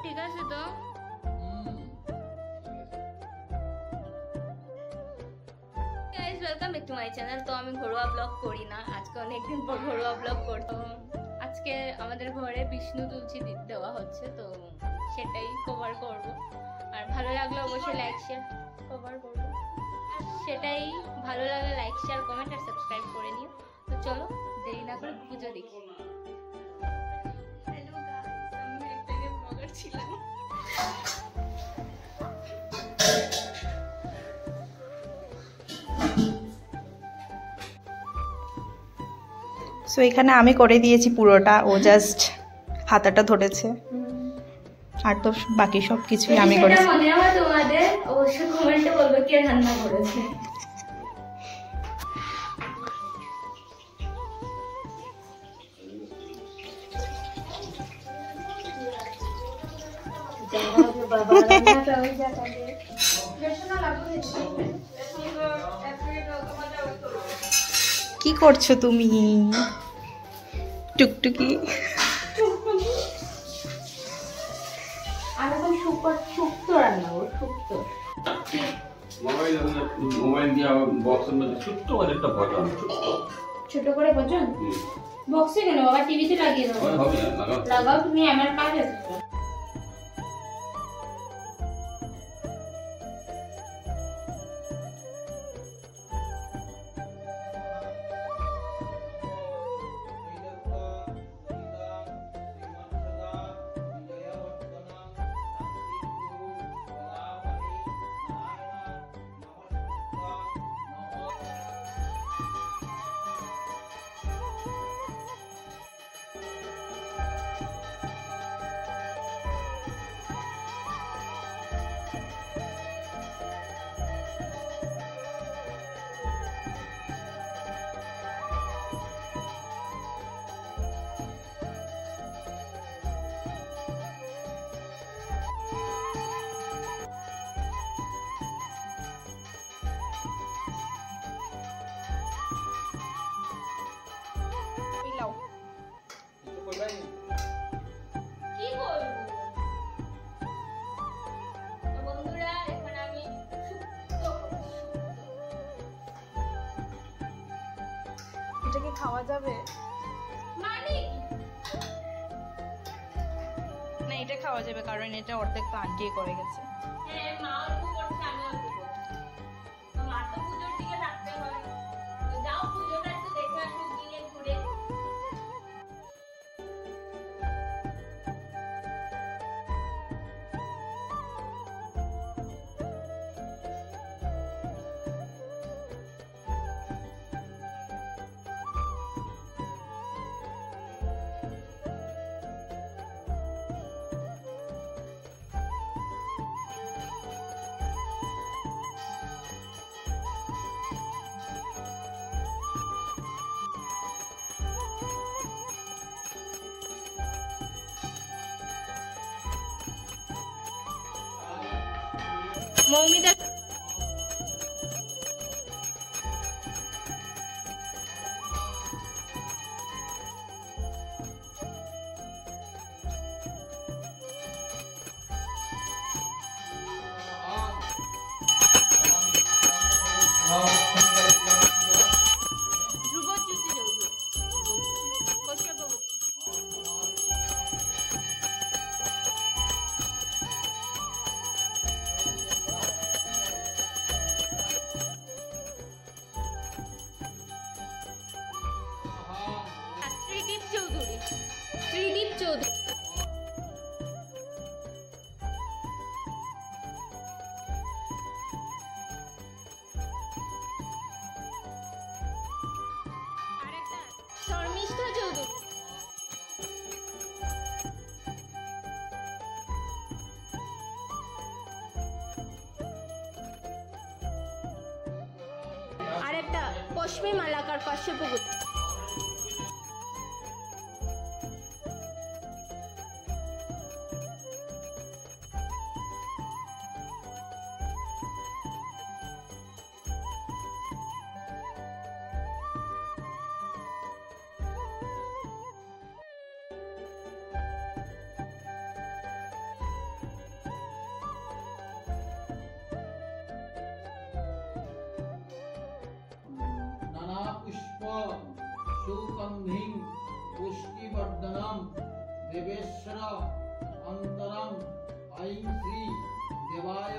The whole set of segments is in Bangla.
ঠিক আছে তো? Guys welcome back to my channel. তো আমি ঘরোয়া ব্লগ করি না, আজকে অনেকদিন পর ঘরোয়া ব্লগ করতো। আজকে আমাদের ঘরে বিষ্ণু তুলসী দেওয়া হচ্ছে, তো সেটাই কভার করব। আর ভালো লাগলে অবশ্যই লাইক শেয়ার কভার করব, সেটাই ভালো লাগলে লাইক শেয়ার কমেন্ট আর সাবস্ক্রাইব করে নিও। তো চলো দেরি না করে পুজো দেখি। হ্যালো গাইস, আমি একটা ব্লগার ছিলাম। সো এখানে আমি করে দিয়েছি পুরোটা, ও জাস্ট হাতাটা ধরেছে, আর তো বাকি সব কিছুই আমি করেছি। মনে হয় তোমাদের অবশ্যই কমেন্টে বলবে কে রান্না করেছে। কি করছো তুমি টুকটুকি? ছোট করে ভজন বক্সে কেন বাবা, টিভিতে লাগিয়ে দাও। লাগাও তুমি, আমার কাজ আছে। কি করব বন্ধুরা, এখন আমি এটা কি খাওয়া যাবে? মানে না, এটা খাওয়া যাবে, কারণ এটা অর্ধেক তো আন্টি করে গেছে। হ্যাঁ, মা অল্প করছে, আমি অল্প করছি। তো মা তো পুজোর দিকে থাকতে হয়, তো যাও পুজোটা একটু দেখে আসো গিয়ে ঘুরে। মৌমিতা ত্রিদীপ চৌধুরী। আরেকটা শর্মিষ্ঠা চৌধুরী। আরেকটা পশ্চিমী মালাকার কাশ্যপগুপ্ত। नानापुष्प सुगंधिं पुष्टिवर्धनं देवेश्वर अंतरं ऐं श्री देवाय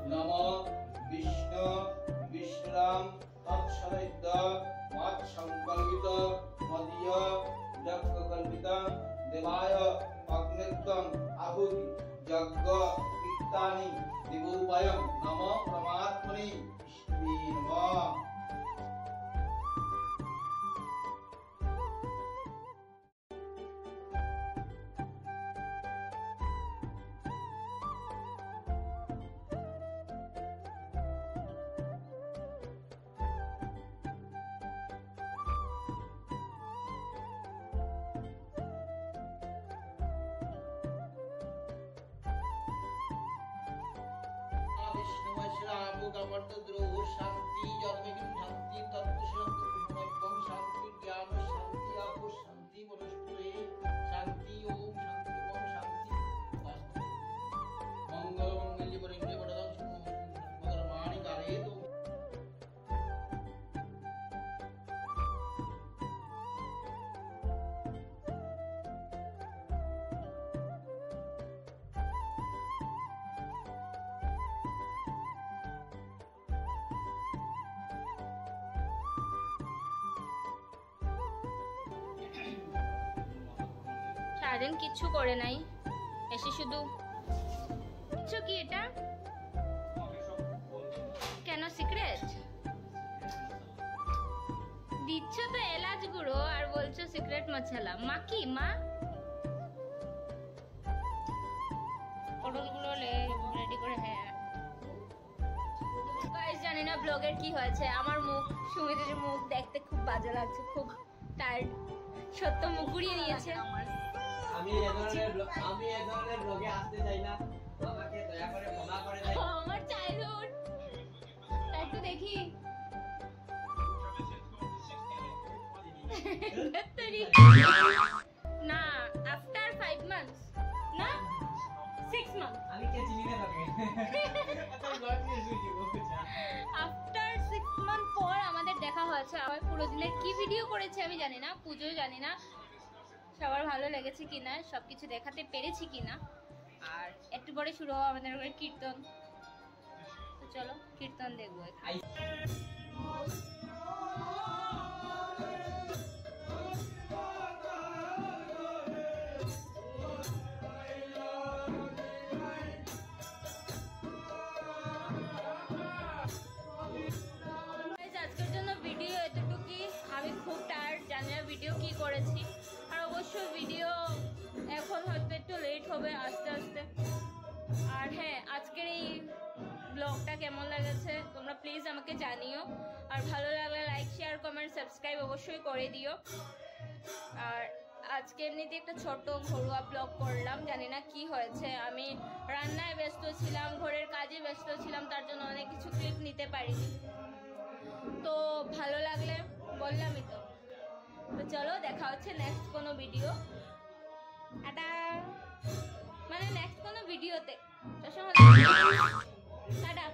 नमो विष्णु विश्राम तत्सदित मत संकल्पित मदीय यज्ञकल्पित देवाय अग्नित्वं आहुति यज्ञ पित्तानि दिवोपायं नमो परमात्मने विष्णुवे नमः। द्रोह शांति जन्मे शांति तत्व शांति ज्ञान शांति आपो शांति वनस्पति शांति ओम शांति ओम शांति मंगल मंगल्य परिग्रह वरदं मगरमाणि काले तो সারাদিন কিচ্ছু করে নাই, এসে শুধু কিচ্ছু কি এটা কেন সিক্রেট দিচ্ছ তো এলাচ গুঁড়ো আর বলছো সিক্রেট মশলা। মা কি মা পটলগুলো রেডি করে। হ্যাঁ গাইস, জানি না ব্লগের কি হয়েছে, আমার মুখ সুমিতের মুখ দেখতে খুব বাজে লাগছে, খুব টায়ার্ড। সত্য মুখ ঘুরিয়ে নিয়েছে। আমি এই ধরনের ব্লগে আসতে চাই না, আমাকে দয়া করে ক্ষমা করে দেন। আমার চাইল্ডহুড একটু দেখি। না আফটার 5 মান্থস না 6 মান্থস আমি কে চিনি না তোকে এত ব্লগ নিয়ে শুনি বলছা। আফটার 6 মান্থ পর আমাদের দেখা হয়েছে। আমার পুরো দিনের কি ভিডিও করেছে আমি জানি না, পুজো জানি না সবার ভালো লেগেছে কিনা, সবকিছু দেখাতে পেরেছি কিনা। আর একটু পরে শুরু হবে আমাদের ঘরে কীর্তন, তো চলো কীর্তন দেখবো। আজকের জন্য ভিডিও এতটুকুই। আমি খুব টায়ার্ড, জানি না ভিডিও কি করেছি। আর অবশ্য ভিডিও এখন হয়তো একটু লেট হবে আস্তে আস্তে। আর হ্যাঁ, আজকের এই ব্লগটা কেমন লেগেছে তোমরা প্লিজ আমাকে জানিও, আর ভালো লাগলে লাইক শেয়ার কমেন্ট সাবস্ক্রাইব অবশ্যই করে দিও। আর আজকে এমনিতে একটা ছোট ঘরোয়া ব্লগ করলাম, জানি না কি হয়েছে, আমি রান্নায় ব্যস্ত ছিলাম, ঘরের কাজে ব্যস্ত ছিলাম, তার জন্য অনেক কিছু ক্লিপ নিতে পারিনি। তো ভালো লাগলে বললামই তো। তো চলো দেখা হচ্ছে নেক্সট কোনো ভিডিও, মানে নেক্সট কোনো ভিডিওতে। টাটা।